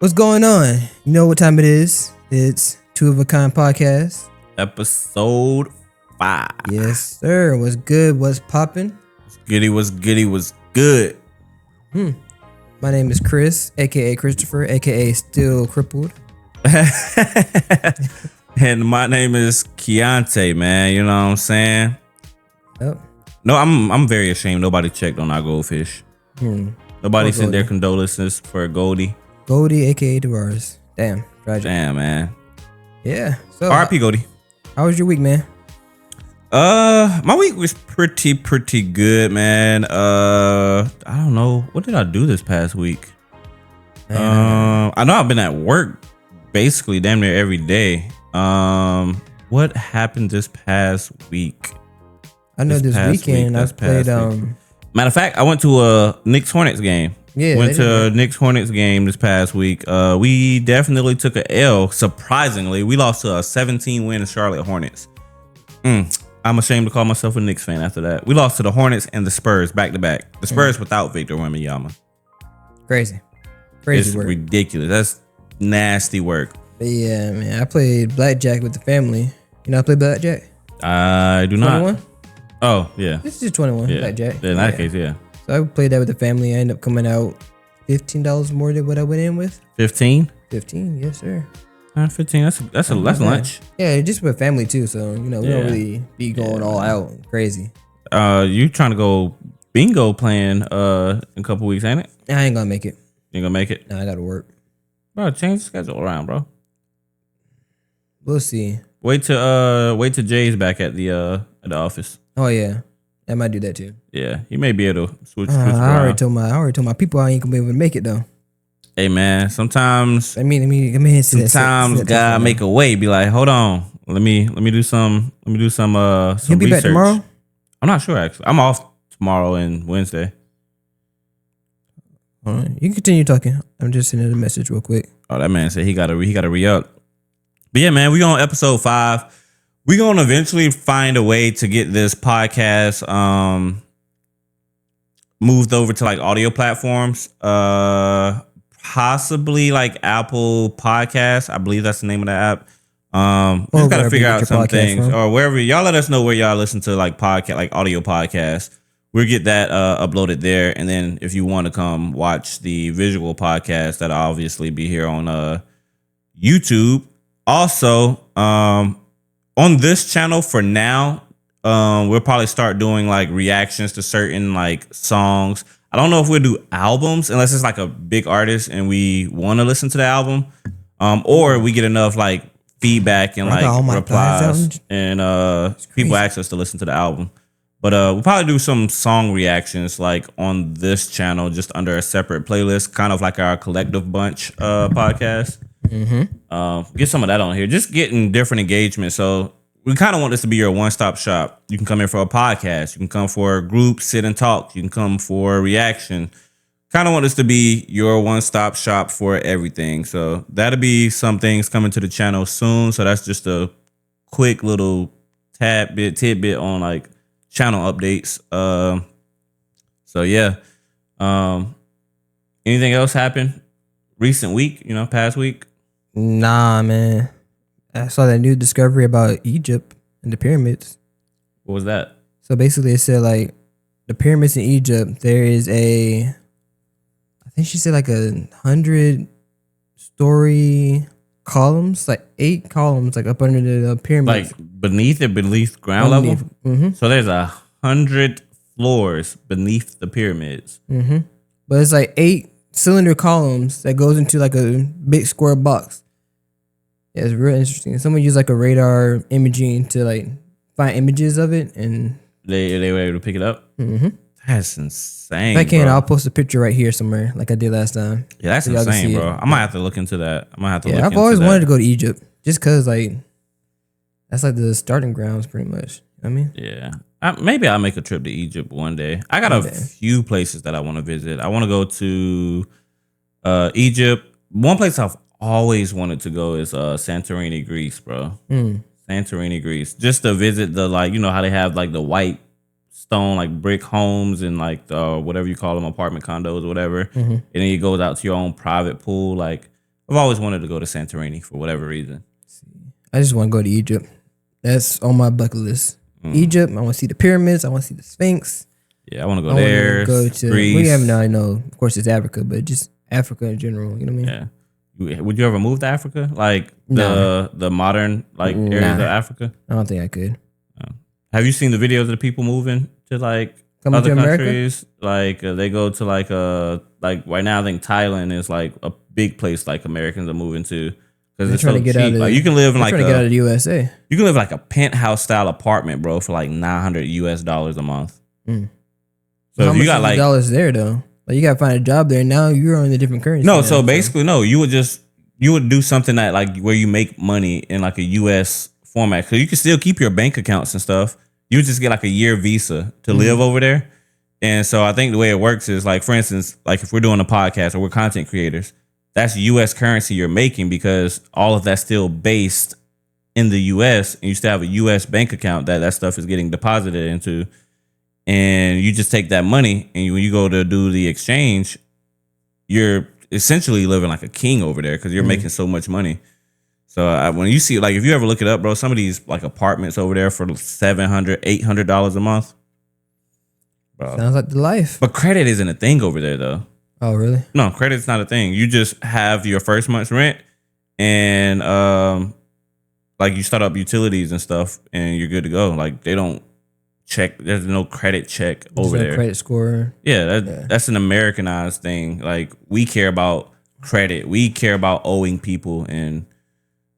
What's going on? You know what time it is? It's Two of a Kind podcast. Episode 5. Yes, sir. What's good? What's popping? Was good. My name is Chris, aka Christopher, aka Still Crippled. And my name is KIANTE, man. You know what I'm saying? Yep. No, I'm very ashamed. Nobody checked on our goldfish. Nobody sent their condolences for Goldie. Goldie, aka Devaris. Damn, tragic. Damn, man. Yeah. So, R.I.P. Goldie. how was your week, man? My week was pretty good, man. I don't know. What did I do this past week? I know I've been at work basically damn near every day. What happened this past week? I know this weekend I played. Matter of fact, I went to a Knicks Hornets game. Yeah, went to a Knicks Hornets game this past week. We definitely took a L. Surprisingly, we lost to a 17-win Charlotte Hornets. I'm ashamed to call myself a Knicks fan after that. We lost to the Hornets and the Spurs back to back. The Spurs without Victor Wembanyama. Crazy It's work. ridiculous. That's nasty work. But yeah, man. I played blackjack with the family. You know, I play blackjack. I do not. 21? Oh yeah. This is just 21 Yeah. blackjack. In that case, yeah. So I played that with the family. I ended up coming out $15 more than what I went in with. 15. 15, yes, sir. 15. That's lunch. Yeah, just with family too. So we don't Yeah. really be going all out crazy. You trying to go bingo playing in a couple weeks, ain't it? I ain't gonna make it. You ain't gonna make it? No, I gotta work. Bro, change the schedule around, bro. We'll see. Wait till Jay's back at the office. Oh yeah, I might do that too. Yeah, he may be able to switch I around. already told my people I ain't gonna be able to make it though. Hey man, sometimes Let me sometimes God make a way. Be like, hold on, let me do some He'll be research. back tomorrow. I'm not sure actually. I'm off tomorrow and Wednesday. All right, you can continue talking. I'm just sending a message real quick. Oh, that man said he gotta re-up. But yeah, man, we on episode 5. We gonna eventually find a way to get this podcast moved over to like audio platforms. Possibly like Apple Podcasts. I believe that's the name of the app. We just gotta figure out some things. Or wherever y'all let us know where y'all listen to like podcast, like audio podcasts. We'll get that uploaded there. And then if you want to come watch the visual podcast, that'll obviously be here on YouTube. Also, on this channel for now, we'll probably start doing like reactions to certain like songs. I don't know if we'll do albums unless it's like a big artist and we want to listen to the album, or we get enough like feedback and like replies and people ask us to listen to the album. But we'll probably do some song reactions like on this channel, just under a separate playlist, kind of like our Collective Bunch podcast. Get some of that on here, just getting different engagement. So we kind of want this to be your one-stop shop. You can come in for a podcast. You can come for a group sit and talk. You can come for a reaction. Kind of want this to be your one-stop shop for everything. So that'll be some things coming to the channel soon. So that's just a quick little tidbit on like channel updates. So yeah. Anything else happen recent week? Past week? Nah, man. I saw that new discovery about Egypt and the pyramids. What was that? So basically, it said like the pyramids in Egypt. There is I think she said like 100-story columns, like 8 columns, like up under the pyramids, like beneath ground level. So there's 100 floors beneath the pyramids. But it's like 8 cylinder columns that goes into like a big square box. Yeah, it's real interesting. Someone used like a radar imaging to like find images of it, and they were able to pick it up. That's insane. If I can, I'll post a picture right here somewhere, like I did last time. Yeah, that's insane, bro. I might have to look into that. I've always wanted to go to Egypt, just cause like that's like the starting grounds, pretty much. You know what I mean, yeah. Maybe I'll make a trip to Egypt one day. I got a few places that I want to visit. I want to go to Egypt. One place I've always wanted to go is Santorini, Greece, bro. Santorini, Greece. Just to visit the like, how they have like the white stone like brick homes and like the whatever you call them, apartment condos or whatever. And then it goes out to your own private pool. Like I've always wanted to go to Santorini for whatever reason. I just want to go to Egypt. That's on my bucket list. Egypt. I want to see the pyramids. I want to see the Sphinx. Yeah, I want to go there. Go to Greece. We haven't. I know, of course, it's Africa, but just Africa in general. You know what I mean? Yeah. Would you ever move to Africa? Like the modern areas of Africa? I don't think I could. Have you seen the videos of the people moving to Coming other to countries? They go to like right now I think Thailand is like a big place like Americans are moving to because it's so cheap. Like you can live in trying to get out of the USA. You can live like a penthouse style apartment, bro, for like $900 a month. So how if you got like dollars there though, like you got to find a job there. Now you're on a different currency. No, so basically no, you would do something that like where you make money in like a US format. So you can still keep your bank accounts and stuff. You would just get like a year visa to live over there. And so I think the way it works is like, for instance, like if we're doing a podcast or we're content creators, that's US currency you're making because all of that's still based in the US and you still have a US bank account that stuff is getting deposited into. And you just take that money and when you go to do the exchange, you're essentially living like a king over there because you're making so much money. So when you see, like, if you ever look it up, bro, some of these like apartments over there for $700, $800 a month. Bro. Sounds like the life. But credit isn't a thing over there, though. Oh, really? No, credit's not a thing. You just have your first month's rent and like you start up utilities and stuff and you're good to go. Like they don't check. There's no credit check over there. Credit score. Yeah, that's an Americanized thing. Like we care about credit. We care about owing people and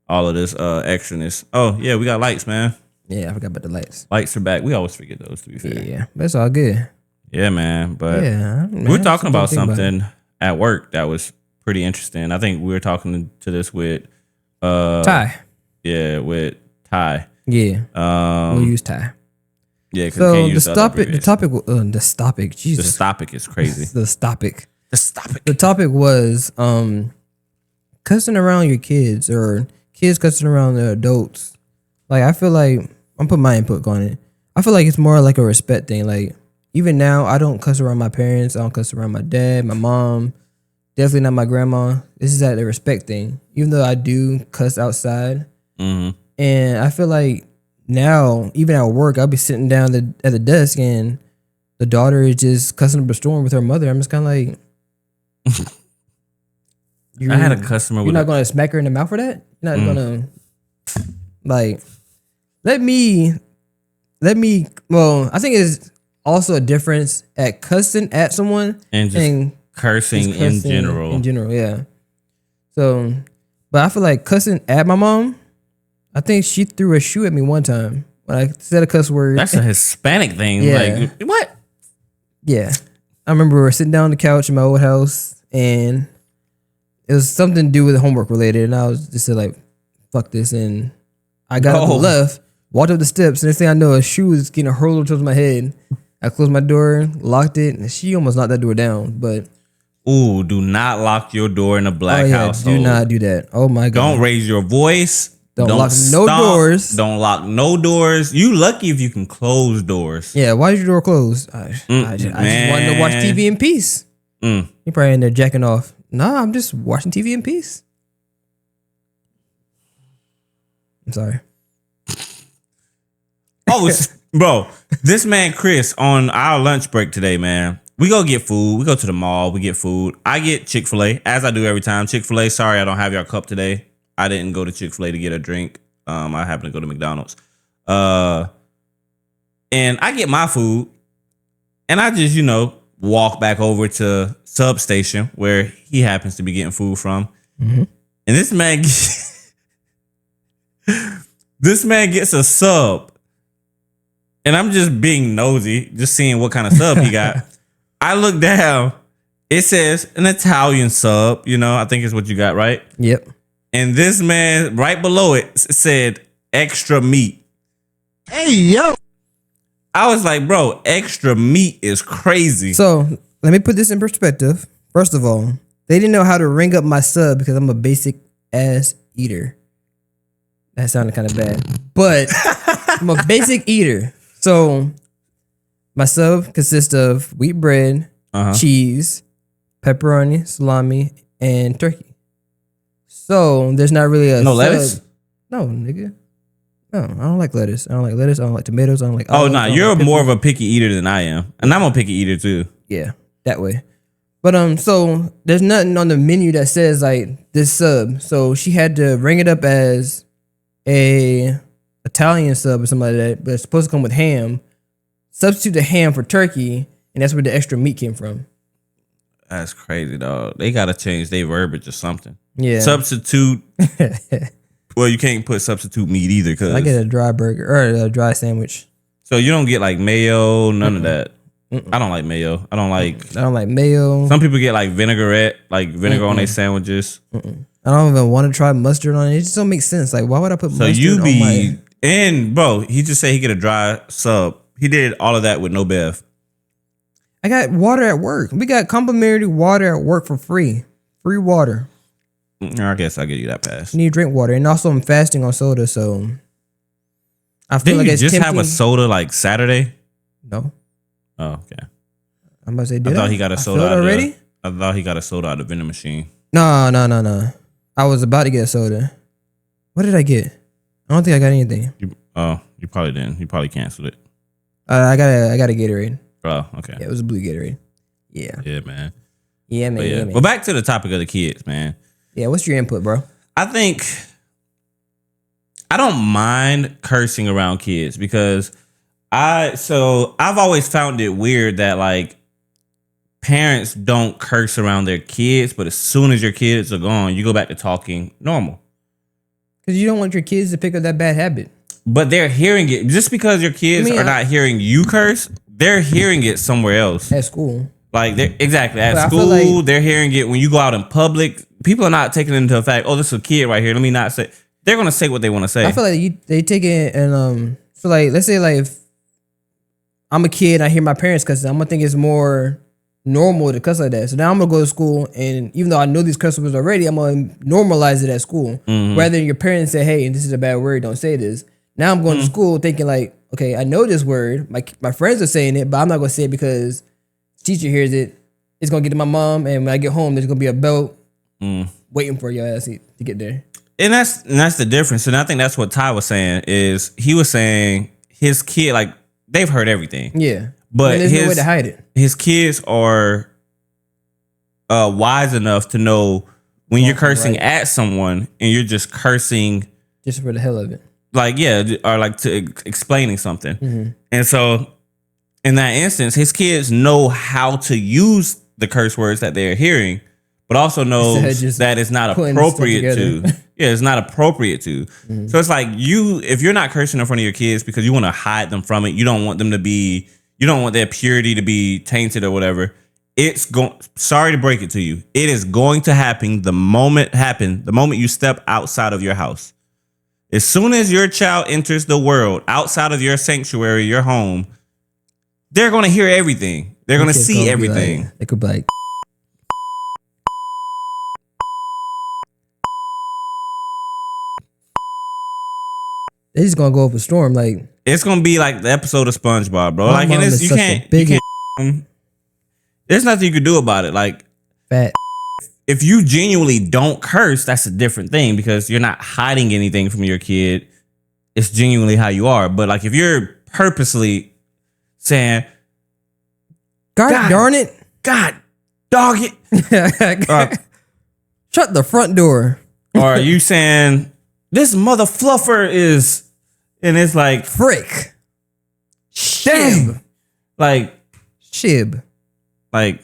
all of this extraness. Oh yeah, we got lights, man. Yeah, I forgot about the lights. Lights are back. We always forget those, to be fair. Yeah, but it's all good. Yeah, man. But we were talking about something at work that was pretty interesting. I think we were talking to this with Ty. Yeah, with Ty. Yeah. We'll use Ty. Yeah, so the topic, Jesus. The topic is crazy. The topic was cussing around your kids or kids cussing around the adults. Like I feel like I'm putting my input on it. I feel like it's more like a respect thing. Like even now, I don't cuss around my parents. I don't cuss around my dad, my mom. Definitely not my grandma. This is at the respect thing. Even though I do cuss outside, and I feel like now, even at work, I'll be sitting down at the desk and the daughter is just cussing up a storm with her mother. I'm just kind of like, I had a customer. You're not going to smack her in the mouth for that. You're not going to like. Let me. Well, I think it's also a difference at cussing at someone and just cursing in general. In general, yeah. So, but I feel like cussing at my mom. I think she threw a shoe at me one time when I said a cuss word. That's a Hispanic thing. Yeah. Like, what? Yeah. I remember we were sitting down on the couch in my old house and it was something to do with homework related. And I was just like, fuck this. And I got up and left, walked up the steps. And next thing I know, a shoe was getting hurled towards my head. I closed my door, locked it, and she almost knocked that door down. But ooh, do not lock your door in a black household. Do not do that. Oh my God. Don't raise your voice. Don't lock no doors. Don't lock no doors. You lucky if you can close doors. Yeah, why is your door closed? I just wanted to watch TV in peace. You probably in there jacking off. Nah, I'm just watching TV in peace. I'm sorry. Oh, bro, this man Chris on our lunch break today, man. We go get food. We go to the mall. We get food. I get Chick-fil-A, as I do every time. Chick-fil-A, sorry I don't have your cup today. I didn't go to Chick-fil-A to get a drink. I happened to go to McDonald's. And I get my food. And I just, walk back over to Substation where he happens to be getting food from. And this man gets a sub. And I'm just being nosy, just seeing what kind of sub he got. I look down. It says an Italian sub. I think is what you got, right? Yep. And this man, right below it, said extra meat. Hey, yo. I was like, bro, extra meat is crazy. So let me put this in perspective. First of all, they didn't know how to ring up my sub because I'm a basic ass eater. That sounded kind of bad. But I'm a basic eater. So my sub consists of wheat bread, cheese, pepperoni, salami, and turkey. So there's not really a no lettuce. No, nigga. No, I don't like lettuce. I don't like lettuce. I don't like tomatoes. I don't like. Oh no, you're more of a picky eater than I am, and I'm a picky eater too. Yeah, that way. But so there's nothing on the menu that says like this sub. So she had to ring it up as a Italian sub or something like that. But it's supposed to come with ham. Substitute the ham for turkey, and that's where the extra meat came from. That's crazy, dog. They gotta change their verbiage or something. Yeah. Substitute. Well, you can't put substitute meat either because I get a dry burger or a dry sandwich. So you don't get like mayo, none of that. I don't like mayo. I don't like mayo. Some people get like vinaigrette, like vinegar on their sandwiches. I don't even want to try mustard on it. It just don't make sense. Like, why would I put mustard on my... And bro, he just said he get a dry sub. He did all of that with no bev. I got water at work. We got complimentary water at work for free. Free water. I guess I'll give you that pass. You need to drink water. And also I'm fasting on soda, so I feel Didn't like it's you just tempting. have a soda like Saturday? No. Oh, okay. I'm about to say, I thought he got a soda out already? I thought he got a soda out of the vending machine. No. I was about to get a soda. What did I get? I don't think I got anything. You probably didn't. You probably canceled it. I got a Gatorade. Oh, okay. Yeah, it was a blue Gatorade. Yeah. Yeah, man. Yeah, man. Yeah, man. But back to the topic of the kids, man. Yeah, what's your input, bro? I think I don't mind cursing around kids because I've always found it weird that like parents don't curse around their kids, but as soon as your kids are gone, you go back to talking normal. Because you don't want your kids to pick up that bad habit. But they're hearing it just because your kids are not hearing you curse. They're hearing it somewhere else at school. Like at school, they're hearing it when you go out in public. People are not taking into effect. Oh, this is a kid right here. Let me not say. They're gonna say what they want to say. I feel like they take it and so like let's say like if I'm a kid, I hear my parents cussing, I'm gonna think it's more normal to cuss like that. So now I'm gonna go to school, and even though I know these cuss words already, I'm gonna normalize it at school. Rather than your parents say, "Hey, this is a bad word. Don't say this." Now I'm going to school thinking like, okay, I know this word. My friends are saying it, but I'm not gonna say it because teacher hears it. It's gonna get to my mom, and when I get home, there's gonna be a belt waiting for your ass to get there. And that's the difference. And I think that's what Ty was saying. Is he was saying his kid, like they've heard everything. Yeah, but there's no way to hide it. His kids are wise enough to know when you're cursing at someone and you're just cursing just for the hell of it. Like, yeah, or like to explaining something. And so in that instance, his kids know how to use the curse words that they're hearing, but also knows that it's not appropriate to. Yeah, it's not appropriate to. So it's like if you're not cursing in front of your kids because you want to hide them from it, you don't want them to be, you don't want their purity to be tainted or whatever. Sorry to break it to you. It is going to happen the moment you step outside of your house. As soon as your child enters the world outside of your sanctuary, your home, they're going to hear everything. They're going to see everything. They could be like, they're just going to go up a storm. Like, it's going to be like the episode of SpongeBob, bro. Like, and you can't, there's nothing you could do about it. Like, fat. If you genuinely don't curse, that's a different thing because you're not hiding anything from your kid. It's genuinely how you are. But like if you're purposely saying, God darn it, God dog it, shut the front door. Or you saying, this mother fluffer is, and it's like, frick, shib, like shib, like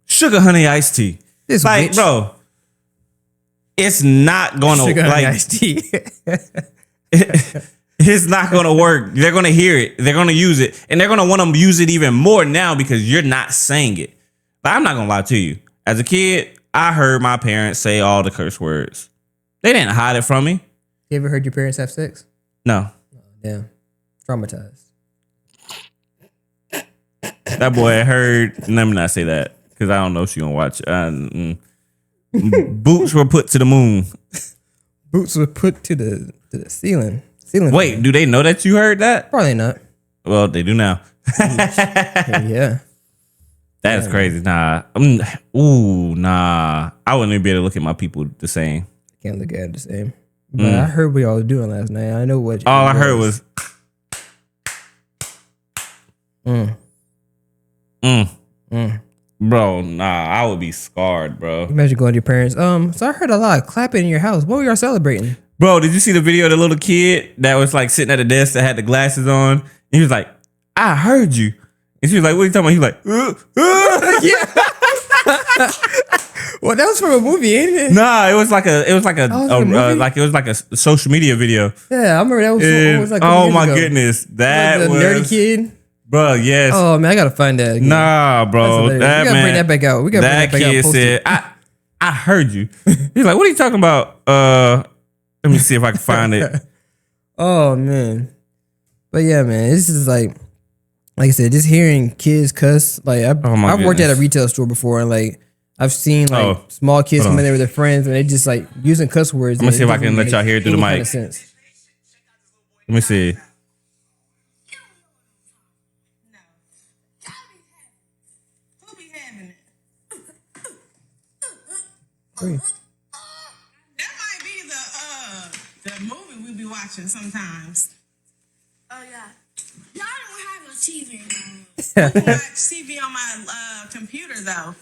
sugar honey iced tea. This like, bitch. Bro, it's not gonna like iced tea. It's not gonna work. They're gonna hear it. They're gonna use it, and they're gonna want to use it even more now because you're not saying it. But I'm not gonna lie to you. As a kid, I heard my parents say all the curse words. They didn't hide it from me. You ever heard your parents have sex? No. Oh, damn. Traumatized. That boy heard. Let me not say that. Because I don't know if she's going to watch. Boots were put to the moon. Boots were put to the ceiling. Wait, do they know that you heard that? Probably not. Well, they do now. Yeah. That is crazy. Nah. Nah. I wouldn't even be able to look at my people the same. Can't look at it the same. But I heard what y'all was doing last night. I know what. All I heard was. Bro, nah, I would be scarred, bro. Imagine going to your parents. So I heard a lot of clapping in your house. What were y'all celebrating? Bro, did you see the video of the little kid that was like sitting at the desk that had the glasses on? And he was like, I heard you. And she was like, what are you talking about? He was like, yeah. Well, that was from a movie, ain't it? Nah, it was like a social media video. Yeah, I remember that was like. Oh my goodness, that like the was nerdy kid. Bro, yes. Oh man, I gotta find that again. Nah, bro, we gotta bring that back out. We gotta bring that back out. That kid said, "I heard you." He's like, "What are you talking about?" Let me see if I can find it. Oh man, but yeah, man, this is like I said, just hearing kids cuss. Like I've worked at a retail store before, and like I've seen like small kids come in there with their friends, and they just like using cuss words. Let me see if I can let y'all hear it through the mic. Let me see. That might be the movie we be watching sometimes. Oh yeah, y'all don't have no TV anymore. I watch TV on my computer though.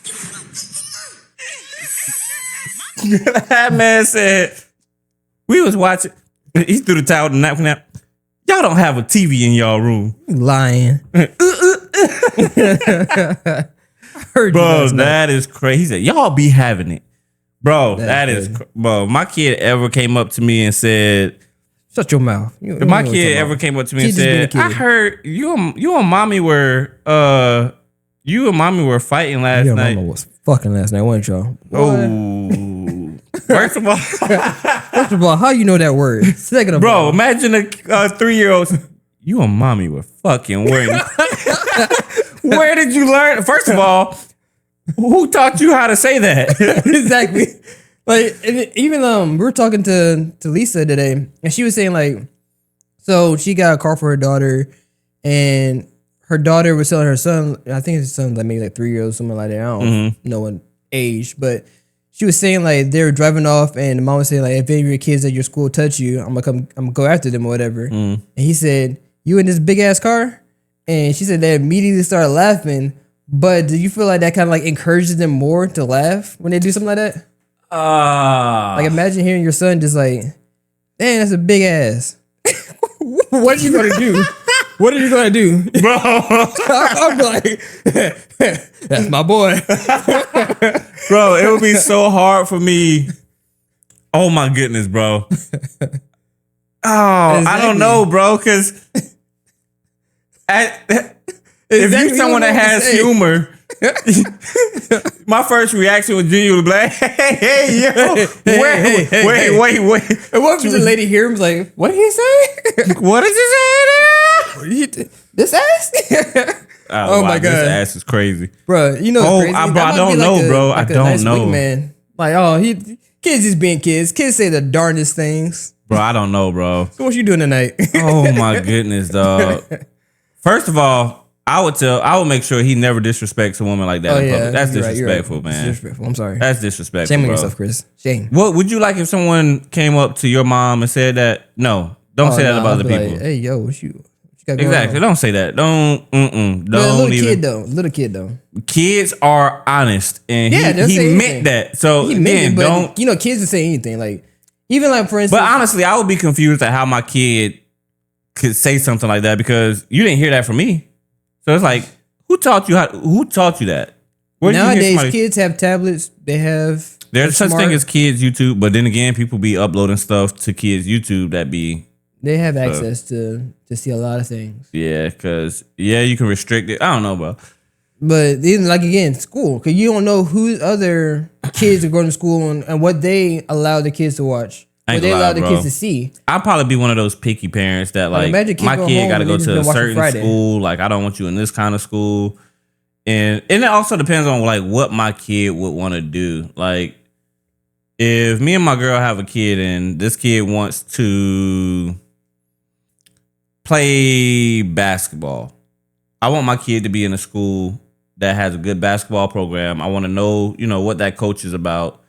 That man said we was watching. He threw the towel and nap. Y'all don't have a TV in y'all room. Lying. Bro, that is crazy. He said, y'all be having it. Bro, that is bro. My kid ever came up to me and said, "Shut your mouth." If my kid ever came up to me and said, "I heard you and mommy were fighting last night." Mama was fucking last night, wasn't y'all? Oh, first of all, how you know that word? Second of all, bro, imagine a 3-year-old. You and mommy were fucking wearing. Where did you learn? First of all, who taught you how to say that? Exactly. Like even we were talking to Lisa today, and she was saying like, so she got a car for her daughter, and her daughter was telling her son, I think his son's like maybe like 3 years, something like that. I don't know what age, but she was saying like they were driving off, and the mom was saying like, if any of your kids at your school touch you, I'm gonna go after them or whatever. And he said, "You in this big ass car?" And she said they immediately started laughing. But do you feel like that kind of like encourages them more to laugh when they do something like that? Like imagine hearing your son just like, "Damn, that's a big ass." What are you gonna do? What are you gonna do, Bro? I'm like, that's my boy. Bro, it would be so hard for me. Oh my goodness, bro. I don't know, bro, because if you're someone that has humor, my first reaction was genuinely like, hey, yo, wait. And what if the lady hear him like, what did he say? What is he saying? This ass? Oh my God. This ass is crazy. Bro, you know crazy? I don't know, bro. I don't know. Man. Like, kids just being kids. Kids say the darndest things. Bro, I don't know, bro. So what you doing tonight? Oh my goodness, dog. First of all, I would make sure he never disrespects a woman like that in public. That's disrespectful, man. That's disrespectful. I'm sorry. That's disrespectful. Shame on yourself, Chris. Shame. What would you like if someone came up to your mom and said that? No, don't say that about other people. Like, hey, yo, what you got going exactly. on? Don't say that. Don't little kid though. Kids are honest, and he meant that. So again, don't. You know, kids will say anything. Like even like for instance. But honestly, I would be confused at how my kid could say something like that because you didn't hear that from me. So it's like, who taught you that? Nowadays, kids have tablets. They have. There's such thing as kids YouTube, but then again, people be uploading stuff to kids YouTube that be. They have access to see a lot of things. Yeah, because you can restrict it. I don't know, bro. But even like again, school, because you don't know who other kids are going to school and what they allow the kids to watch. What they allow the kids to see. I'd probably be one of those picky parents that like my kid got to go to a certain school. Like I don't want you in this kind of school, and it also depends on like what my kid would want to do. Like if me and my girl have a kid and this kid wants to play basketball, I want my kid to be in a school that has a good basketball program. I want to know, what that coach is about.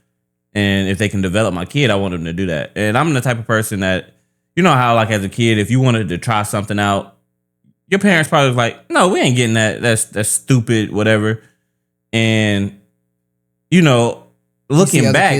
And if they can develop my kid, I want them to do that. And I'm the type of person that, you know how like as a kid, if you wanted to try something out, your parents probably was like, no, we ain't getting that. That's stupid, whatever. And, you know, looking back,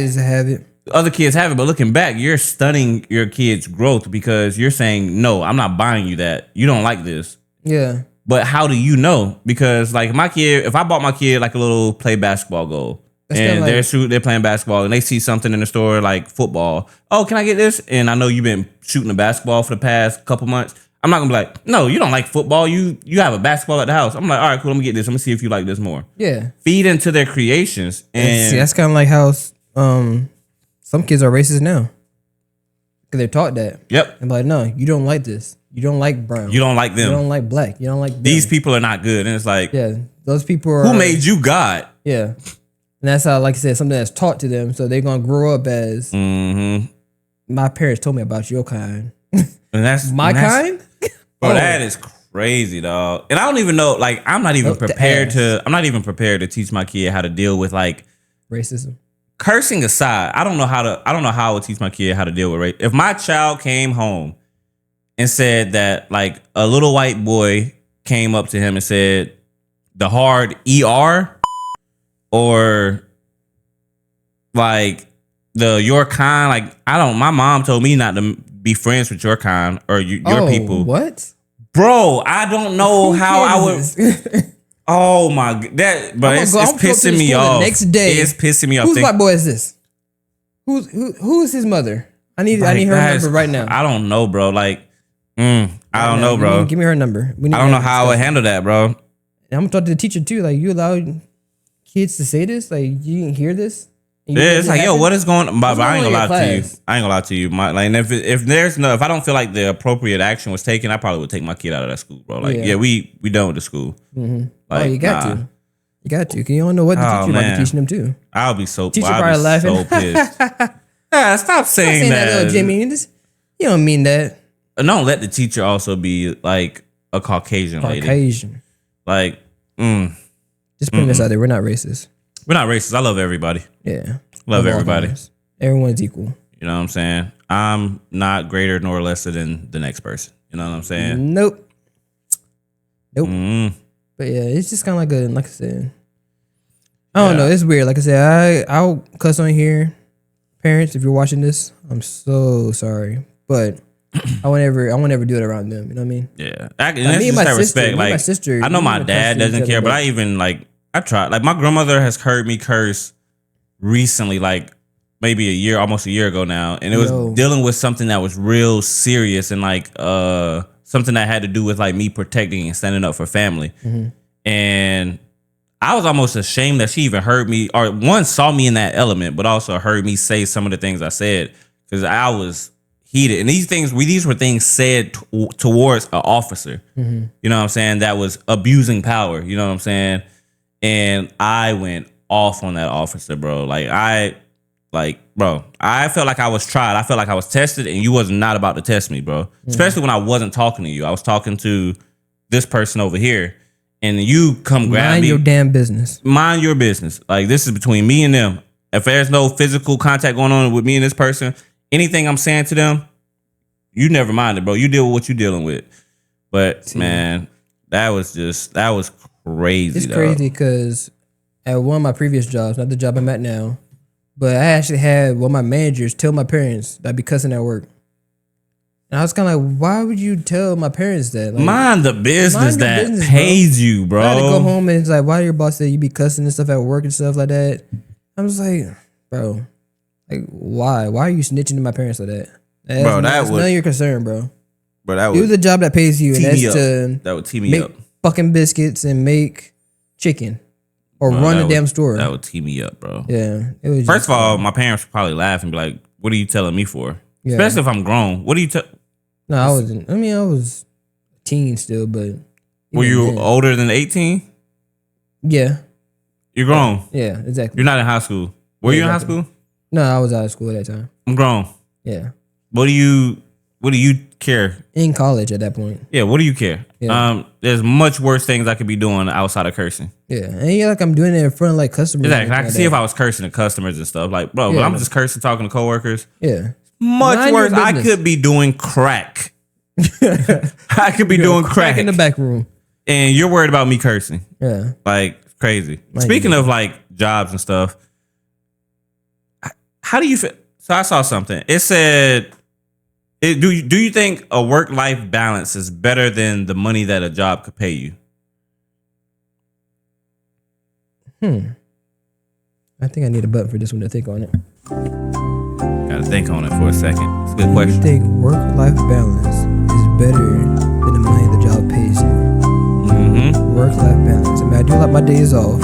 other kids have it, but looking back, you're stunning your kid's growth because you're saying, no, I'm not buying you that. You don't like this. Yeah. But how do you know? Because like my kid, if I bought my kid like a little play basketball goal, and they're playing basketball and they see something in the store like football. Oh, can I get this? And I know you've been shooting a basketball for the past couple months. I'm not gonna be like, no, you don't like football. You have a basketball at the house. I'm like, all right, cool. Let me get this. Let me see if you like this more. Yeah. Feed into their creations. And see, that's kind of like how some kids are racist now because they're taught that. Yep. And like, no, you don't like this. You don't like brown. You don't like them. You don't like black. You don't like them. These people are not good. And it's like, yeah, those people are. Who made you God? Yeah. And that's how, like I said, something that's taught to them. So they're going to grow up as, my parents told me about your kind. And that's my kind? Bro, that is crazy, dog. And I don't even know, like, I'm not even prepared to teach my kid how to deal with like racism. Cursing aside, I don't know how I would teach my kid how to deal with race. If my child came home and said that like a little white boy came up to him and said the hard ER, or like your kind, like my mom told me not to be friends with your kind or your people. What? Bro, I don't know how I would. Oh my god, it's pissing me off. The next day, it's pissing me off. Whose white boy is this? Who's his mother? I need her number right now. I don't know, bro. Like, I don't know, bro. Give me her number. I don't know how I would handle that, bro. And I'm gonna talk to the teacher too. Like, you allow kids to say this? Like, you didn't hear this? Yeah, it's like, yo, what is going on? But I ain't gonna lie to you. I ain't gonna lie to you. If I don't feel like the appropriate action was taken, I probably would take my kid out of that school, bro. Like, yeah, we done with the school. Mm-hmm. Like, you got to. You got to. Cause you don't know what the teacher about to teach them too. I'll be so teacher probably laughing. So pissed. Stop saying that. Little Jimmy. You don't mean that. Don't let the teacher also be like a Caucasian lady. Like, just putting this out there. We're not racist. We're not racist. I love everybody. Yeah. Love everybody. Everyone's equal. You know what I'm saying? I'm not greater nor lesser than the next person. You know what I'm saying? Nope. But yeah, it's just kind of like I said, I don't know. It's weird. Like I said, I'll cuss on here. Parents, if you're watching this, I'm so sorry. But I won't ever do it around them. You know what I mean? Yeah. Me and my sister. Like, my sister. I know my dad doesn't care, but I tried. Like, my grandmother has heard me curse recently, like maybe almost a year ago now. And it was dealing with something that was real serious and like something that had to do with like me protecting and standing up for family. Mm-hmm. And I was almost ashamed that she even heard me, or one, saw me in that element, but also heard me say some of the things I said, because I was heated. And these were things said towards an officer. Mm-hmm. You know what I'm saying? That was abusing power. You know what I'm saying? And I went off on that officer, bro. I felt like I was tried. I felt like I was tested, and you was not about to test me, bro. Mm-hmm. Especially when I wasn't talking to you. I was talking to this person over here, and you come grab me. Mind your damn business. Mind your business. Like, this is between me and them. If there's no physical contact going on with me and this person, anything I'm saying to them, you never mind it, bro. You deal with what you're dealing with. But man, that was crazy. It's crazy because at one of my previous jobs, not the job I'm at now, but I actually had one of my managers tell my parents that I'd be cussing at work. And I was kind of like, why would you tell my parents that? Like, mind the business that pays you, bro. I had to go home and it's like, why your boss said you be cussing and stuff at work and stuff like that? I was like, bro, like, why? Why are you snitching to my parents like that? That's none of your concern, bro. But that was a job that pays you, and that would tee me up. Fucking biscuits and make chicken or run a damn store. That would tee me up, bro. Yeah. It was First of all, my parents would probably laugh and be like, what are you telling me for? Yeah. Especially if I'm grown. What are you No, I wasn't. I mean, I was a teen still, but. Were you older than 18? Yeah. You're grown? Yeah, exactly. You're not in high school. Were you in high school? No, I was out of school at that time. I'm grown. Yeah. What do you care? In college at that point. Yeah, what do you care? Yeah. There's much worse things I could be doing outside of cursing. Yeah, and yeah, like I'm doing it in front of like customers. Exactly. I can see if I was cursing at customers and stuff. Like, bro, but I'm just cursing, talking to coworkers. Yeah. Much worse. I could be doing crack. I could be doing crack in the back room. And you're worried about me cursing. Yeah. Like, crazy. Speaking of like jobs and stuff, how do you feel? So I saw something. It said, do you think a work-life balance is better than the money that a job could pay you? I think I need a button for this one to think on it. Gotta think on it for a second. It's a good question. Do you think work-life balance is better than the money the job pays you? Work-life balance. I mean, I do like my days off.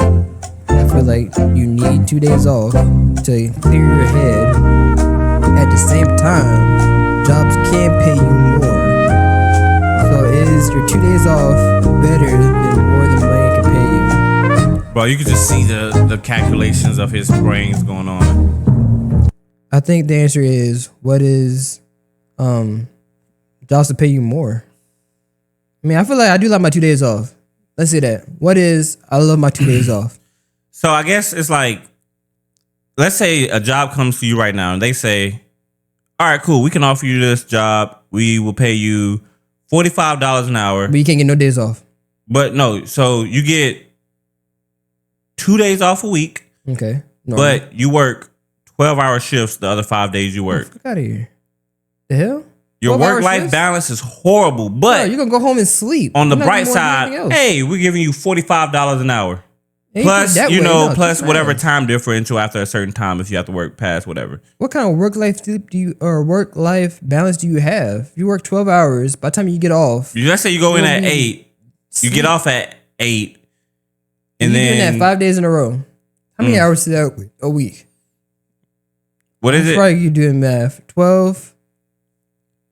I feel like you need 2 days off to clear your head. At the same time, jobs can pay you more. So is your 2 days off better than more than money can pay you? Bro, you can just see the calculations of his brains going on. I think the answer is, what is jobs to pay you more? I mean, I feel like I do like my 2 days off. Let's say that. What is, I love my 2 days off. So I guess it's like, let's say a job comes to you right now and they say, all right, cool, we can offer you this job. We will pay you $45 an hour. But you can't get no days off. But no, so you get 2 days off a week. Okay. But you work 12-hour shifts the other 5 days you work. Fuck out of here. The hell? Your work-life balance is horrible, but you're going to go home and sleep. On the bright side, hey, we're giving you $45 an hour. Plus, plus whatever time differential after a certain time if you have to work past whatever. What kind of work-life balance do you have? If you work 12 hours, by the time you get off. Let's say you go in at 8, you get off at 8, and then. You're doing that 5 days in a row. How many hours is that a week? What is it? Probably you doing math. 12.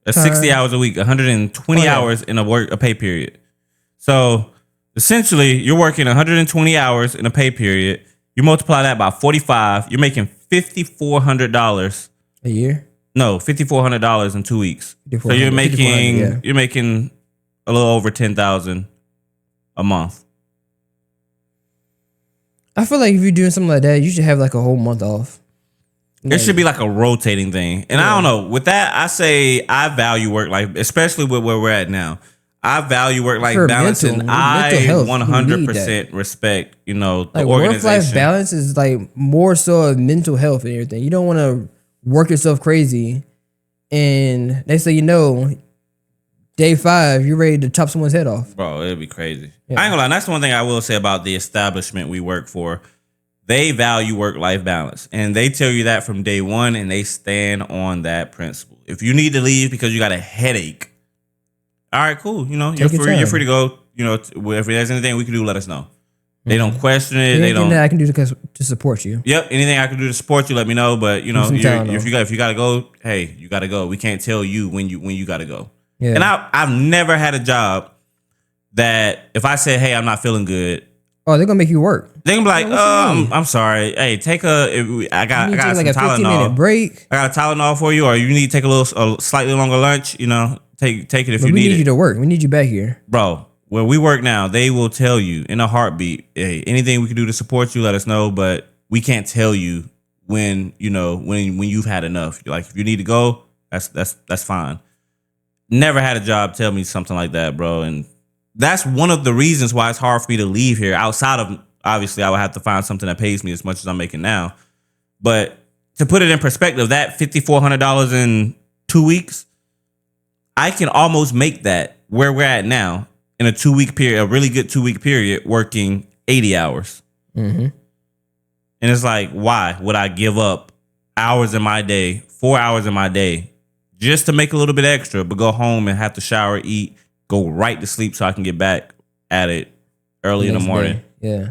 That's 60 hours a week, 120 hours in a pay period. So essentially, you're working 120 hours in a pay period. You multiply that by 45, you're making $5,400 a year. No, $5,400 in 2 weeks. So you're making a little over $10,000 a month. I feel like if you're doing something like that, you should have like a whole month off. It should be like a rotating thing. And I don't know. With that, I say I value work life, especially with where we're at now. I value work-life balance, and I 100% respect, the like organization. Work-life balance is like more so of mental health and everything. You don't want to work yourself crazy, and they say, day 5, you're ready to chop someone's head off. Bro, it'd be crazy. Yeah. I ain't gonna lie. That's one thing I will say about the establishment we work for. They value work-life balance, and they tell you that from day one, and they stand on that principle. If you need to leave because you got a headache, all right, cool. You're free to go. If there's anything we can do, let us know. They don't question it. They don't. Anything that I can do to support you. Yep. Anything I can do to support you, let me know. But if you gotta go, hey, you gotta go. We can't tell you when you gotta go. Yeah. And I've never had a job that if I said, hey, I'm not feeling good. Oh, they're gonna make you work. They're gonna be like, I'm sorry. Hey, I got some Tylenol. 15-minute break. I got a Tylenol for you, or you need to take a slightly longer lunch. Take it if you need it. We need you to work. We need you back here, bro. Where we work now, they will tell you in a heartbeat, hey, anything we can do to support you, let us know. But we can't tell you when you've had enough. Like if you need to go, that's fine. Never had a job tell me something like that, bro. And that's one of the reasons why it's hard for me to leave here. Outside of, obviously, I would have to find something that pays me as much as I'm making now. But to put it in perspective, that $5,400 in 2 weeks, I can almost make that where we're at now in a 2 week period, a really good 2 week period, working 80 hours. Mm-hmm. And it's like, why would I give up hours in my day, 4 hours in my day, just to make a little bit extra, but go home and have to shower, eat, go right to sleep so I can get back at it early in the morning? Yeah.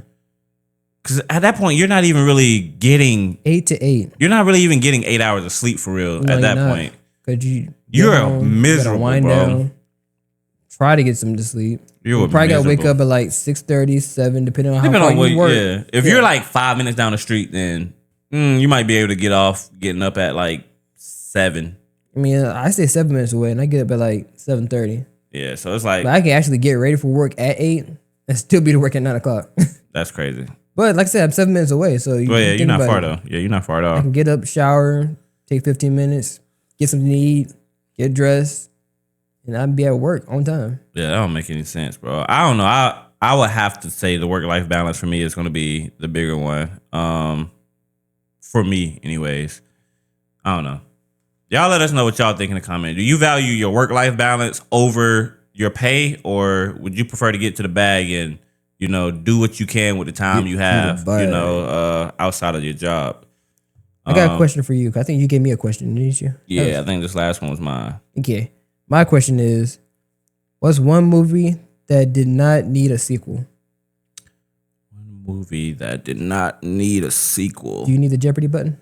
Because at that point, you're not even really getting 8 to 8. You're not really even getting 8 hours of sleep for real at that point. Because you're miserable, wind bro. Down, try to get some to sleep. You probably got to wake up at like 6:30, 7, depending on how far you work. Yeah. If you're like 5 minutes down the street, then you might be able to get off getting up at like 7. I mean, I stay 7 minutes away, and I get up at like 7:30. Yeah, so it's like But I can actually get ready for work at 8 and still be to work at 9 o'clock. that's crazy. But like I said, I'm 7 minutes away. So you're not far though. Yeah, you're not far at all. I can get up, shower, take 15 minutes, get something to eat, get dressed, and I'd be at work on time. Yeah, that don't make any sense, bro. I don't know. I would have to say the work-life balance for me is going to be the bigger one. For me, anyways. I don't know. Y'all let us know what y'all think in the comment. Do you value your work-life balance over your pay, or would you prefer to get to the bag and, do what you can with the time you have, outside of your job? I got a question for you. I think you gave me a question, didn't you? Yeah, I think this last one was mine. Okay. My question is, what's one movie that did not need a sequel? One movie that did not need a sequel. Do you need the Jeopardy button?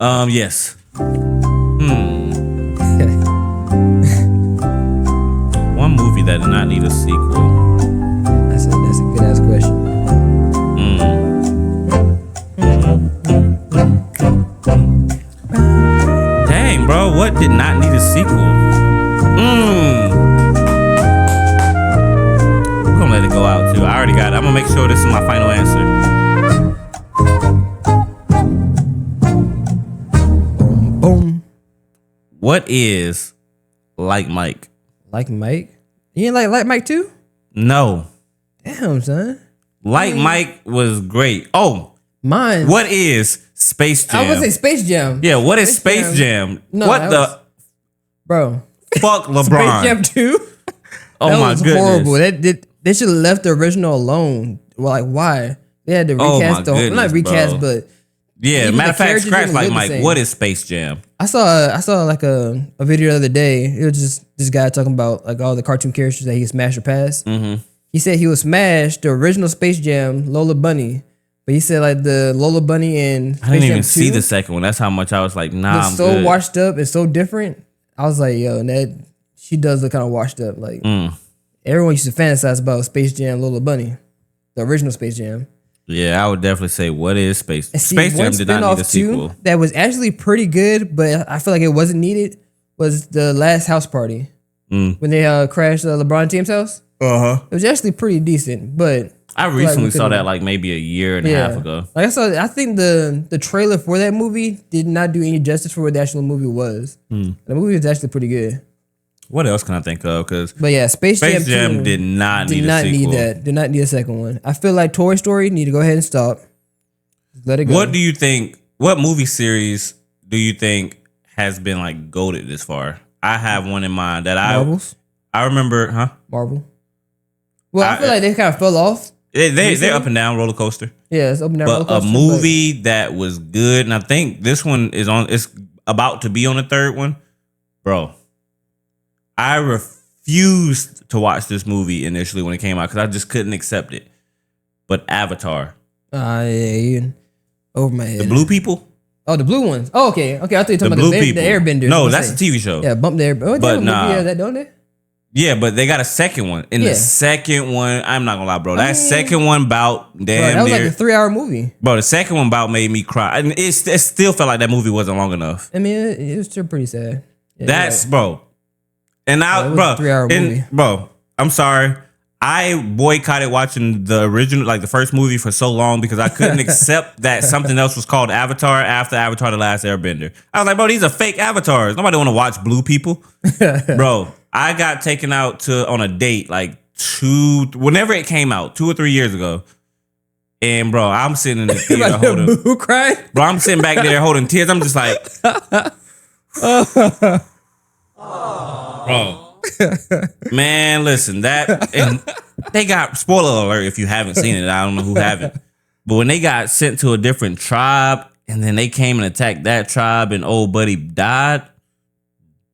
Yes. One movie that did not need a sequel. That's a good ass question. Dang, bro, what did not need a sequel? We're gonna let it go out too. I already got it. I'm gonna make sure this is my final answer. Boom. What is Like Mike? Like Mike? You ain't like Mike too? No. Damn, son. Like Mike was great. Oh, mine. What is Space Jam? I would say Space Jam. Yeah, what is Space Jam? No, what the bro? Fuck LeBron. Space Jam 2? Oh that my was goodness. horrible. They should have left the original alone. Well, like why? They had to recast the whole, not recast, bro. but yeah. Matter of fact, scratch Like Mike. same. What is Space Jam? I saw like a video the other day. It was just this guy talking about like all the cartoon characters that he could smash or pass. Mm-hmm. He said he would smash the original Space Jam, Lola Bunny, but he said like the Lola Bunny and Space I didn't Jam even 2 see the second one. That's how much I was like, nah, was I'm so good. washed up and so different. I was like, yo, that she does look kind of washed up. Like everyone used to fantasize about Space Jam, Lola Bunny, the original Space Jam. Yeah, I would definitely say what is Space And see, Space Jam one did not need a spinoff too sequel. that was actually pretty good, but I feel like it wasn't needed. Was the last house party when they crashed LeBron James' house? It was actually pretty decent, but I recently saw that like maybe a year and a half ago. Like I think the trailer for that movie did not do any justice for what the actual movie was. The movie was actually pretty good. What else can I think of? But yeah, Space Jam 2 did not need a sequel. Need that. Did not need a second one. I feel like Toy Story need to go ahead and stop. Just let it go. What do you think? What movie series do you think has been like goated this far? I have one in mind that Marvels? I remember, Marvel. Well, I feel like they kind of fell off. They're up and down roller coaster. Yeah, it's up and down roller But coaster. a movie that was good, and I think this one is on. It's about to be on the third one, bro. I refused to watch this movie initially when it came out because I just couldn't accept it. But Avatar, over my head. the blue people. Oh, the blue ones. Oh, okay. I thought you were talking about the Airbenders. No, that's a TV show. Yeah, Bump the Airbenders. But nah. That don't they? Yeah, but they got a second one. And the second one, I'm not gonna lie, bro. That second one about damn that was like a 3-hour movie. Bro, the second one about made me cry. And it still felt like that movie wasn't long enough. I mean, it was still pretty sad. Yeah, that's bro. And I, it was bro, a 3-hour movie. Bro, I'm sorry. I boycotted watching the original, like the first movie, for so long because I couldn't accept that something else was called Avatar after Avatar: The Last Airbender. I was like, bro, these are fake avatars. Nobody want to watch blue people, bro. I got taken out on a date like whenever it came out, 2 or 3 years ago, and bro, I'm sitting in the theater holding, boo crying. Bro, I'm sitting back there holding tears. I'm just like, bro. Man, listen, and they got, spoiler alert if you haven't seen it, I don't know who haven't, but when they got sent to a different tribe and then they came and attacked that tribe and old buddy died,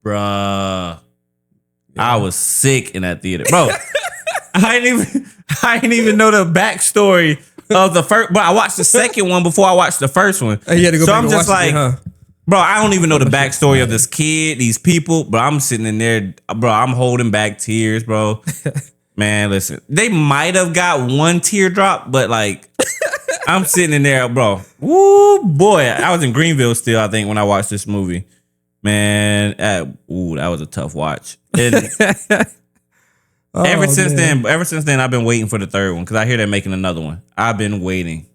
bruh, I was sick in that theater, bro. I didn't even know the backstory of the first, but I watched the second one before I watched the first one. You had to go so back I'm just like, bro, I don't even know the backstory of this kid, these people, but I'm sitting in there, bro, I'm holding back tears, bro. Man, listen, they might have got one teardrop, but like, I'm sitting in there, bro. Woo, boy. I was in Greenville still, I think, when I watched this movie. Man, that was a tough watch. And ever since then, I've been waiting for the third one because I hear they're making another one. I've been waiting.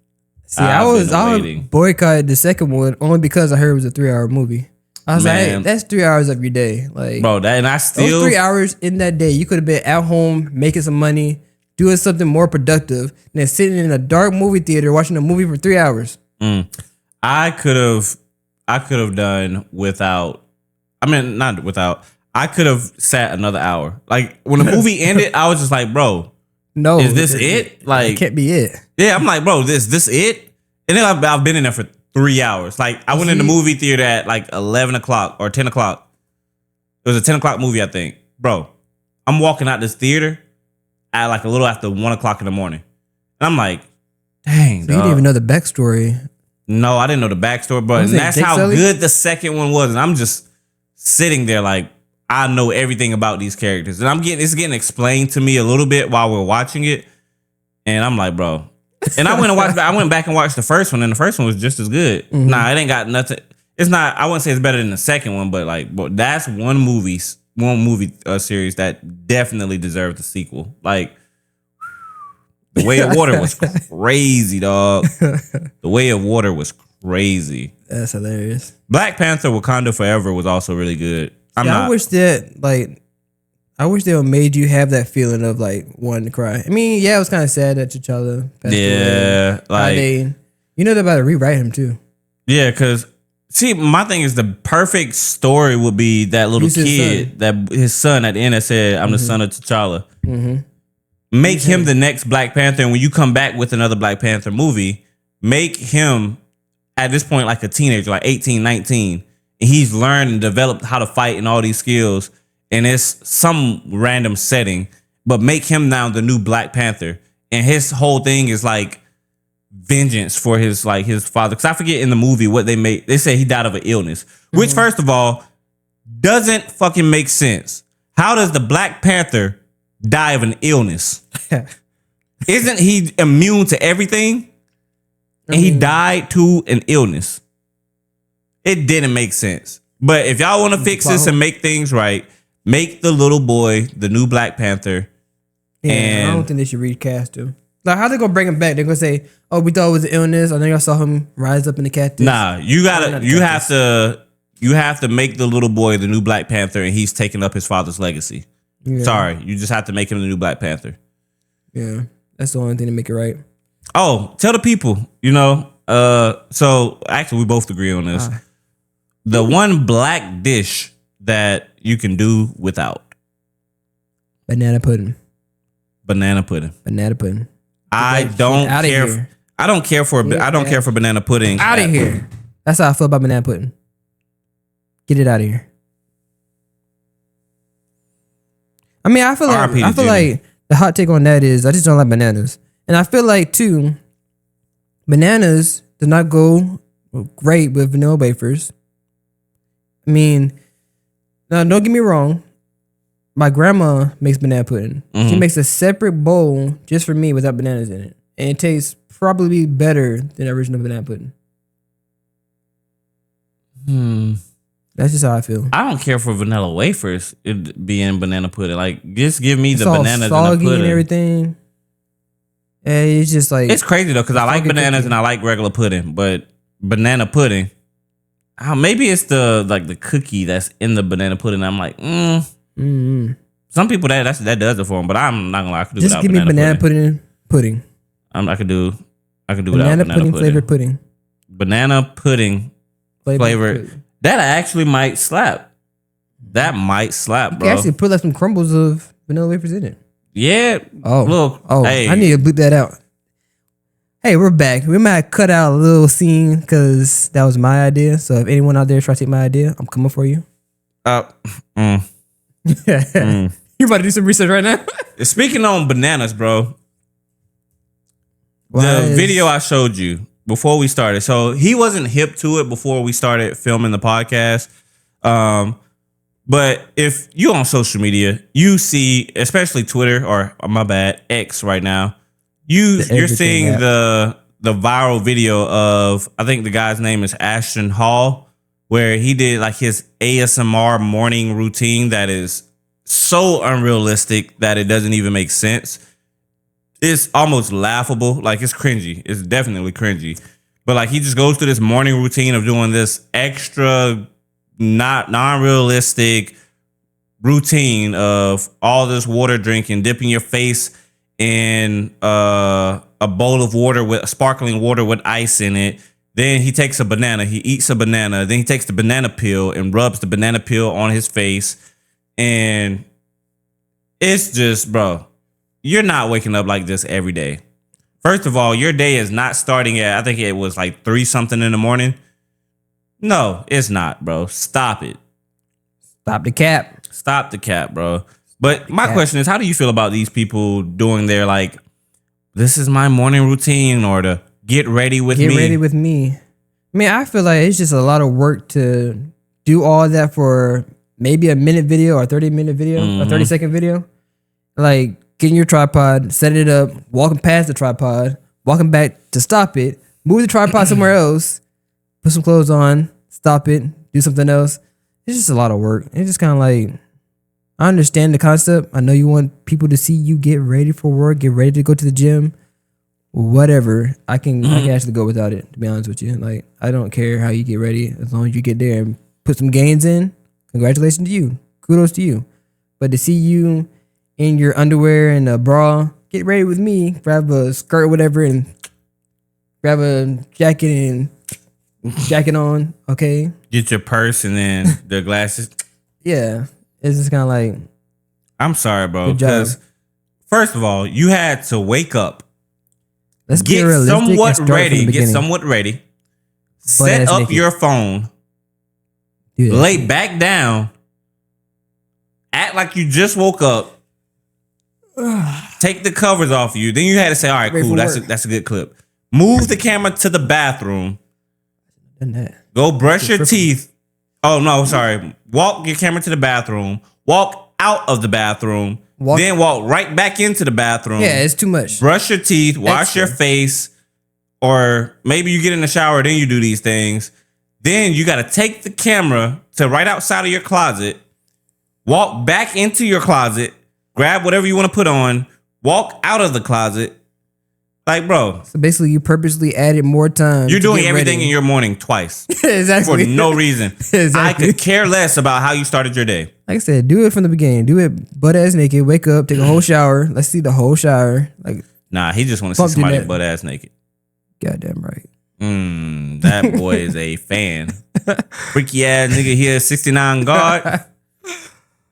See, I boycotted the second one only because I heard it was a 3-hour movie. I was like, hey, that's 3 hours of your day, like, bro. Those 3 hours in that day, you could have been at home making some money, doing something more productive than sitting in a dark movie theater watching a movie for 3 hours. I could have done without. I mean, not without. I could have sat another hour. Like when the movie ended, I was just like, bro, no, is this it? Like, it can't be it. Yeah, I'm like, bro, this it? And then I've been in there for 3 hours. Like I went in the movie theater at like 11 o'clock or 10 o'clock. It was a 10 o'clock movie, I think. Bro, I'm walking out this theater at like a little after 1 o'clock in the morning. And I'm like, dang, so you didn't even know the backstory. No, I didn't know the backstory, but that's how good the second one was. And I'm just sitting there like, I know everything about these characters. And it's getting explained to me a little bit while we're watching it. And I'm like, bro. And I went back and watched the first one, and the first one was just as good. Mm-hmm. Nah, it ain't got nothing. It's not, I wouldn't say it's better than the second one, but like, bro, that's one movie series that definitely deserved the sequel. Like, The Way of Water was crazy, dog. The Way of Water was crazy. That's hilarious. Black Panther Wakanda Forever was also really good. I wish they would made you have that feeling of like wanting to cry. I mean, yeah, it was kind of sad that T'Challa passed away. Like they're about to rewrite him too. Yeah, because see, my thing is the perfect story would be that little kid, his son at the end that said, "I'm the son of T'Challa." Mm-hmm. Make him the next Black Panther, and when you come back with another Black Panther movie, make him at this point like a teenager, like 18, 19. And he's learned and developed how to fight and all these skills. And it's some random setting, but make him now the new Black Panther. And his whole thing is like vengeance for his father. Because I forget in the movie what they made. They say he died of an illness, which first of all doesn't fucking make sense. How does the Black Panther die of an illness? Isn't he immune to everything? And he died to an illness. It didn't make sense. But if y'all want to fix this and make things right, make the little boy the new Black Panther. Yeah, and I don't think they should recast him. Like, how they gonna bring him back? They're gonna say, "Oh, we thought it was an illness." I think I saw him rise up in the cactus. Nah, you have to make the little boy the new Black Panther, and he's taking up his father's legacy. Yeah. Sorry, you just have to make him the new Black Panther. Yeah, that's the only thing to make it right. Oh, tell the people, so actually we both agree on this. The one black dish that you can do without. Banana pudding. Banana pudding. Banana pudding. I don't care for banana pudding. Out of here. That's how I feel about banana pudding. Get it out of here. I mean, I feel like the hot take on that is I just don't like bananas. And I feel like too, bananas do not go great with vanilla wafers. I mean, now don't get me wrong. My grandma makes banana pudding. Mm-hmm. She makes a separate bowl just for me without bananas in it. And it tastes probably better than original banana pudding. That's just how I feel. I don't care for vanilla wafers being banana pudding. Like, just give me the bananas soggy and the pudding. And everything. And it's just like... It's crazy though, because I like bananas and I like regular pudding. But banana pudding... maybe it's the cookie that's in the banana pudding. I'm like, Some people that does it for them, but I'm not gonna lie. I could do just without give me banana pudding. I could do banana without pudding flavored pudding. Banana pudding flavored. That actually might slap. That might slap, bro. You can actually put like some crumbles of vanilla wafers in it. Yeah. Hey. I need to bleep that out. Hey, we're back. We might cut out a little scene because that was my idea. So if anyone out there try to take my idea, I'm coming for you. You about to do some research right now? Speaking on bananas, bro. The video I showed you before we started. So he wasn't hip to it before we started filming the podcast. But if you're on social media, you see, especially Twitter or my bad, X right now. You're seeing the viral video of, I think the guy's name is Ashton Hall, where he did like his ASMR morning routine that is so unrealistic that it doesn't even make sense. It's almost laughable. Like, it's cringy. It's definitely cringy. But like, he just goes through this morning routine of doing this extra non-realistic routine of all this water drinking, dipping your face in a bowl of water with sparkling water with ice in it. Then he takes a banana. He eats a banana. Then he takes the banana peel and rubs the banana peel on his face. And it's just, bro, you're not waking up like this every day. First of all, your day is not starting at, I think it was like 3 something in the morning. No, it's not, bro. Stop it. Stop the cap. Stop the cap, bro. But my question is, how do you feel about these people doing their, like, this is my morning routine, or to get ready with me? Get ready with me. I mean, I feel like it's just a lot of work to do all that for maybe a minute video or 30-minute video or 30-second video. Like, getting your tripod, setting it up, walking past the tripod, walking back to stop it, move the tripod somewhere else, put some clothes on, stop it, do something else. It's just a lot of work. It's just kind of like, I understand the concept. I know you want people to see you get ready for work, get ready to go to the gym, whatever. I can actually go without it, to be honest with you. Like, I don't care how you get ready, as long as you get there and put some gains in. Congratulations to you. Kudos to you. But to see you in your underwear and a bra, get ready with me, grab a skirt or whatever, and grab a jacket and jacket on, okay? Get your purse and then the glasses. Yeah. It's just kind of like, I'm sorry, bro. Because first of all, you had to wake up. Let's get somewhat ready. Get somewhat ready. Set up your phone. Lay back down. Act like you just woke up. Take the covers off you. Then you had to say, all right, cool. That's a good clip. Move the camera to the bathroom. Go brush your teeth. Oh, no, sorry. Walk your camera to the bathroom. Walk out of the bathroom. Then walk right back into the bathroom. Yeah, it's too much. Brush your teeth. Wash your face. Or maybe you get in the shower, then you do these things. Then you got to take the camera to right outside of your closet. Walk back into your closet. Grab whatever you want to put on. Walk out of the closet. Like, bro. So basically, you purposely added more time. You're doing everything in your morning twice. Exactly. For no reason. Exactly. I could care less about how you started your day. Like I said, do it from the beginning. Do it butt ass naked. Wake up, take a whole shower. Let's see the whole shower. Like, nah, he just want to see somebody butt ass naked. Goddamn right. That boy is a fan. Freaky ass nigga here, 69 guard. That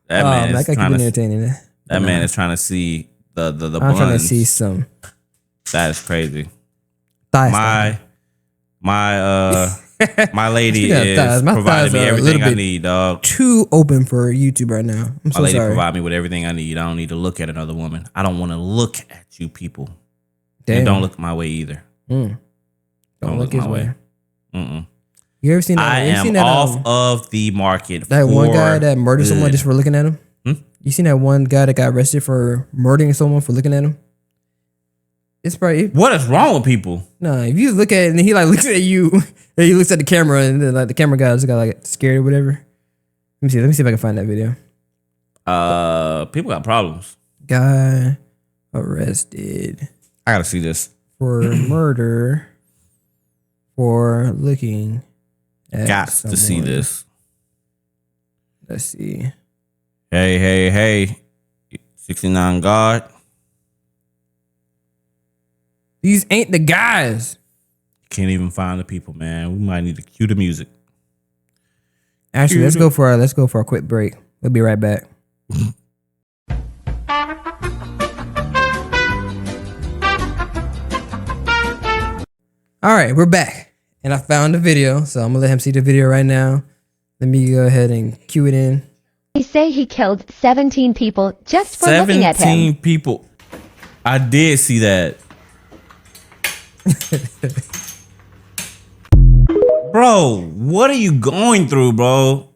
man is trying to entertaining. That man is trying to see the I'm buns. Trying to see some. That is crazy. My lady is providing me everything I need, dog. Too open for YouTube right now. I'm so sorry. My lady provide me with everything I need. I don't need to look at another woman. I don't want to look at you people. Damn. And don't look my way either. Don't look his way. Mm-mm. You ever seen that? I am off of the market. That one guy that murdered someone just for looking at him? You seen that one guy that got arrested for murdering someone for looking at him? It's probably what is wrong with people? Nah, if you look at it and he like looks at you, and he looks at the camera, and then like the camera guy just got like scared or whatever. Let me see if I can find that video. People got problems. Guy arrested. I gotta see this for murder for looking at got someone. To see this. Let's see. Hey, 69 guard. These ain't the guys. Can't even find the people, man. We might need to cue the music. Actually, let's go for a quick break. We'll be right back. All right, we're back. And I found the video, so I'm going to let him see the video right now. Let me go ahead and cue it in. They say he killed 17 people just for looking at him. 17 people. I did see that. Bro, what are you going through, bro?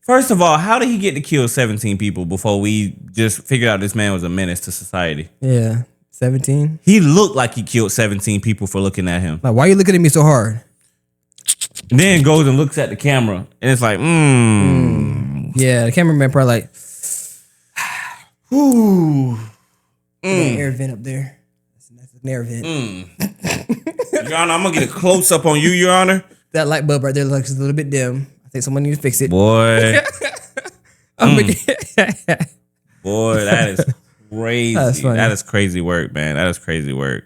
First of all, how did he get to kill 17 people before we just figured out this man was a menace to society? Yeah, 17. He looked like he killed 17 people for looking at him. Like, why are you looking at me so hard? And then goes and looks at the camera, and it's like, Yeah, the cameraman probably like, Ooh. Air vent up there. That's an air vent. Your Honor, I'm gonna get a close up on you, Your Honor. That light bulb right there looks a little bit dim. I think someone needs to fix it. Boy. Boy, that is crazy. That is crazy work, man. That is crazy work.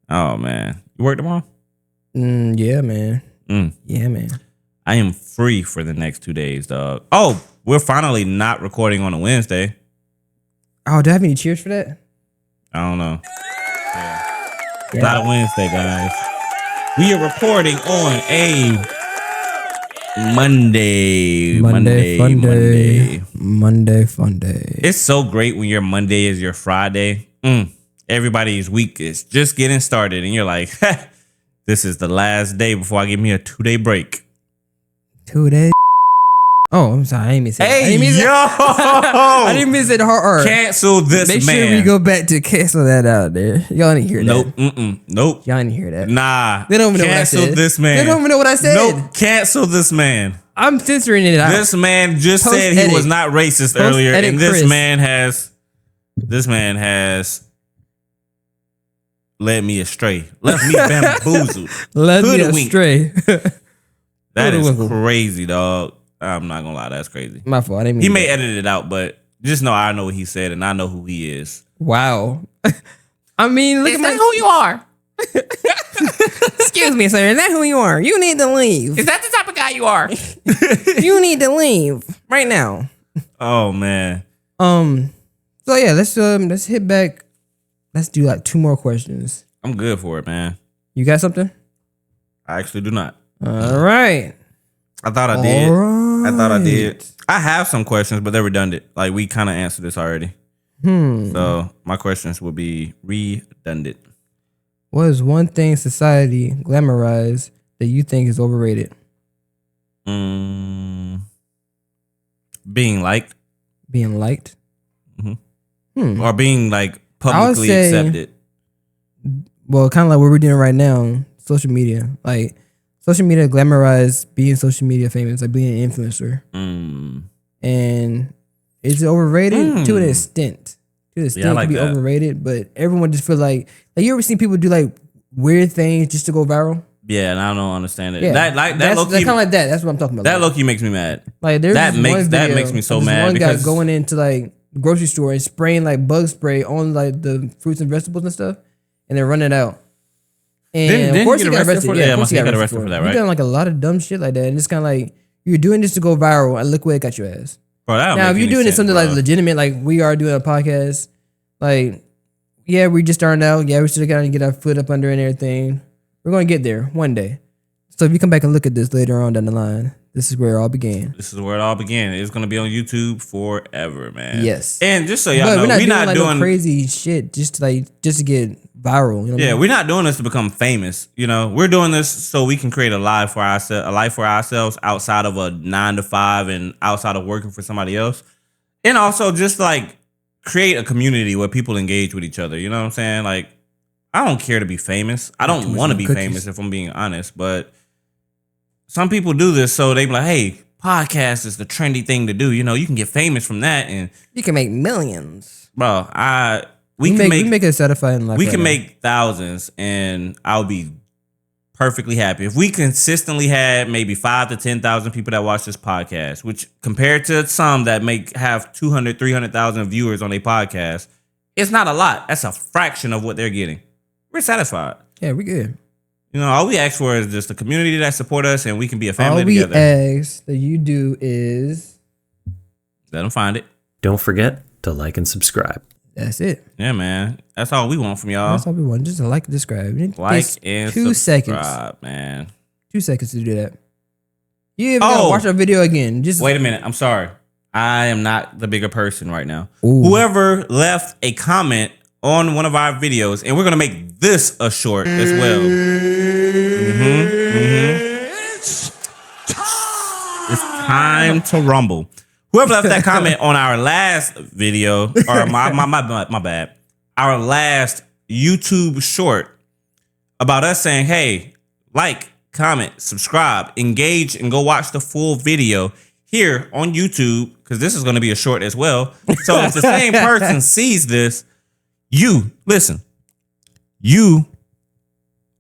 Oh man. You work tomorrow? Yeah, man. Yeah, man. I am free for the next 2 days, dog. Oh, we're finally not recording on a Wednesday. Oh, do I have any cheers for that? I don't know. Yeah. Not a Wednesday, guys. We are recording on a Monday. Monday fun day. It's so great when your Monday is your Friday. Everybody's week is just getting started, and you're like, this is the last day before I give me a 2-day break. 2 days. Oh, I'm sorry. I didn't mean to say that. I didn't mean to say the hard R. Cancel this man. Make sure we go back to cancel that out there. Y'all didn't hear that. Nope. Y'all didn't hear that. Nah. They don't even know what I said. Cancel this man. They don't even know what I said. Nope. Cancel this man. I'm censoring it out. This man just said he was not racist earlier, and this man has led me astray. Left me bamboozled. Led me astray. That is crazy, dog. I'm not gonna lie, that's crazy. My fault. I didn't mean he may edit it out, but just know I know what he said and I know who he is. Wow. I mean, look at who you are. Excuse me, sir. Is that who you are? You need to leave. Is that the type of guy you are? You need to leave right now. Oh man. So yeah, let's hit back. Let's do like 2 more questions. I'm good for it, man. You got something? I actually do not. All right. I thought I did. I thought I did. I have some questions, but they're redundant. Like we kind of answered this already. So my questions will be redundant. What is one thing society glamorized that you think is overrated? Being liked. Being liked? Or being like publicly accepted. Well, kind of like what we're doing right now, social media. Like social media glamorized being social media famous, like being an influencer. And it's overrated to an extent. To an extent, it can be overrated, but everyone just feel like you ever seen people do like weird things just to go viral? Yeah, and I don't understand it. Yeah, that's kind of like that. That's what I'm talking about. That low-key makes me mad. Like there's that makes me so mad. One guy going into like the grocery store and spraying like bug spray on like the fruits and vegetables and stuff, and then running it out. And of course he got arrested. Yeah, he got arrested for that, right? He done like a lot of dumb shit like that, and it's kind of like you're doing this to go viral, and look where it got your ass. Bro, now, if you're doing it something like legitimate, like we are doing a podcast, like yeah, we just starting out. Yeah, we still got to get our foot up under and everything. We're gonna get there one day. So if you come back and look at this later on down the line, this is where it all began. This is where it all began. It's gonna be on YouTube forever, man. Yes. And just so y'all know, we're not doing no crazy shit just to get viral. You know what I mean? We're not doing this to become famous. You know, we're doing this so we can create a life for ourselves outside of a 9-to-5 and outside of working for somebody else, and also just like create a community where people engage with each other. You know what I'm saying? Like, I don't care to be famous. I don't want to be famous, if I'm being honest, but some people do this so they be like, hey, podcast is the trendy thing to do. You know, you can get famous from that and you can make millions. Bro, we can make it satisfying life. We can make thousands and I'll be perfectly happy. If we consistently had maybe 5,000 to 10,000 people that watch this podcast, which compared to some that have 200,000, 300,000 viewers on a podcast, it's not a lot. That's a fraction of what they're getting. We're satisfied. Yeah, we're good. You know, all we ask for is just a community that support us and we can be a family together. All we ask that you do is let them find it. Don't forget to like and subscribe. That's it. Yeah, man. That's all we want from y'all. That's all we want. Just like and subscribe. Like and 2 subscribe, seconds, man. 2 seconds to do that. You even gotta watch our video again. Just wait a minute. I'm sorry. I am not the bigger person right now. Ooh. Whoever left a comment on one of our videos, and we're gonna make this a short as well. It's time to rumble. Whoever left that comment on our last video, or my bad, our last YouTube short about us saying, hey, like, comment, subscribe, engage, and go watch the full video. here on YouTube, because this is going to be a short as well. So if the same person sees this, you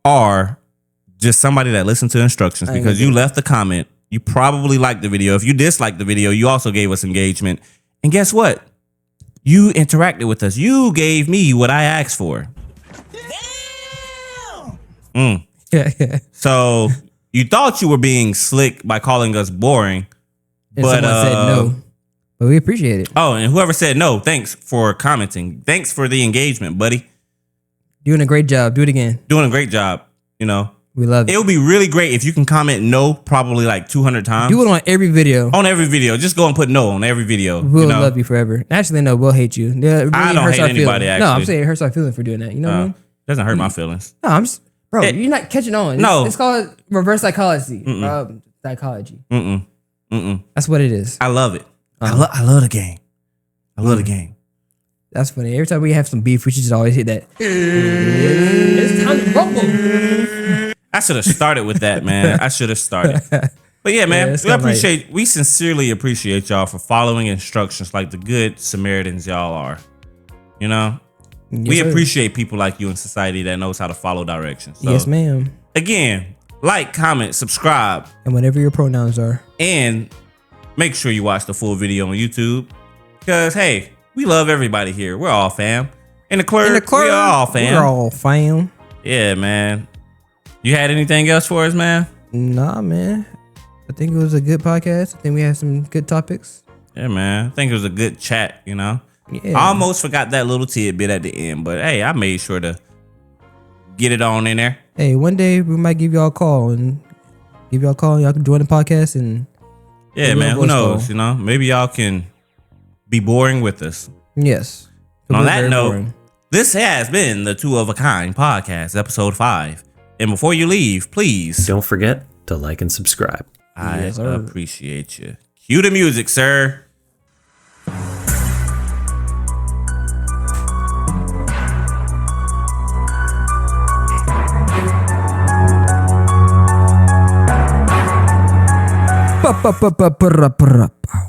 are just somebody that listened to instructions because you left the comment. You probably liked the video. If you disliked the video, you also gave us engagement. And guess what? You interacted with us. You gave me what I asked for. Damn. So you thought you were being slick by calling us boring. And but someone said no. But we appreciate it. Oh, and whoever said no, thanks for commenting. Thanks for the engagement, buddy. Doing a great job. Do it again. Doing a great job. You know. We love it. It would be really great if you can comment no probably like 200 times. Do it on every video. On every video. Just go and put no on every video. We'll love you forever. Actually, no, we'll hate you. Really I don't hate anybody, feelings. actually. No, I'm saying it hurts our feelings for doing that. You know what I mean? Doesn't hurt my feelings. No, I'm just... Bro, you're not catching on. It's called reverse psychology. Psychology. That's what it is. I love it. I love the game. I love the game. That's funny. Every time we have some beef, we should just always hit that. It's time to rumble. I should have started with that, man. I should have started. But yeah, man, we sincerely appreciate y'all for following instructions like the good Samaritans y'all are. You know? Yes, we appreciate people like you in society that knows how to follow directions. So, yes, ma'am. Again, like, comment, subscribe. And whatever your pronouns are. And make sure you watch the full video on YouTube. Because, hey, we love everybody here. We're all fam. In the clerk, we're all fam. We're all fam. Yeah, man. You had anything else for us, man? Nah, man. I think it was a good podcast. I think we had some good topics. Yeah, man. I think it was a good chat, you know? Yeah. I almost forgot that little tidbit at the end, but hey, I made sure to get it on in there. Hey, one day we might give y'all a call and y'all can join the podcast and yeah, man. Who knows? You know, maybe y'all can be boring with us. Yes. On that note, this has been the Two of a Kind podcast, episode 5. And before you leave, please don't forget to like and subscribe. I appreciate you. Cue the music, sir. Ba ba ba ba ba ba ba.